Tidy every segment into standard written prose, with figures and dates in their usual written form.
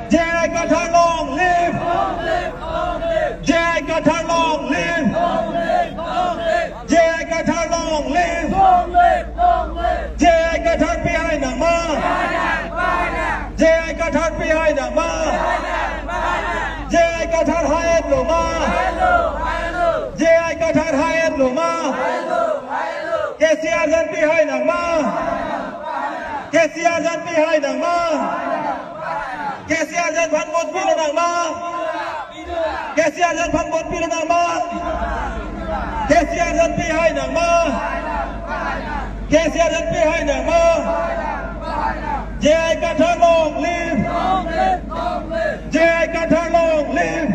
Jai Qatar long live. Jai Qatar long live. Jai Qatar long live. Jai Qatar behind the man. Jai Qatar behind the man. Jai Qatar high and low man. Jai Qatar high and low man. KCR behind the man. KCR behind the man. KCRพันบนปีละหนังมา KCRพันบนปีละหนังมา KCRปีให้หนังมา KCRปีให้หนังมา Jai Qatar long live. Jai Qatar long live.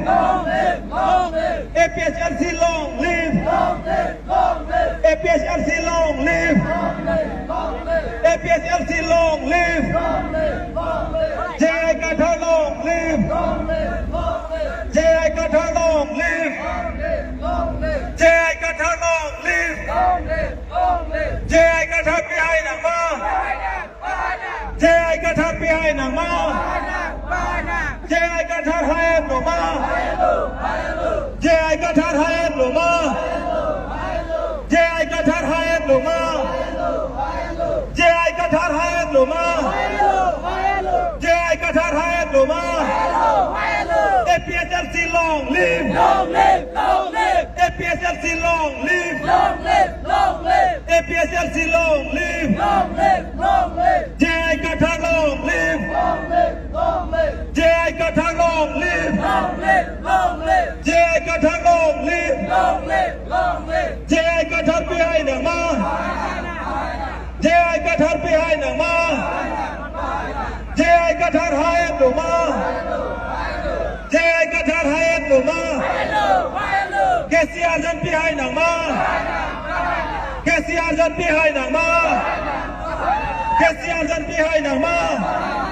APSLC long live. APSLC long live. APSLC long live. Jai Qatar long live. Jai Qatar long live. Jai Qatar long live. Jai Qatar behind the man. Jai Qatar behind the man. Jai Qatar high and low man. Jai Qatar high and low man. Jai Qatar high and low man. Jai Qatar high and low man. Jai Qatar high and low man. APSLC long live. APSLC long live. APSLC long live. Jai Qatar long live. Jai Qatar long live. Jai Qatar long live. Jai Qatar behind the man. Jai Qatar behind the man. Jai Qatar high and low man. Jai Qatar high and low man. KCR behind the man. KCR behind the man. KCR behind the man.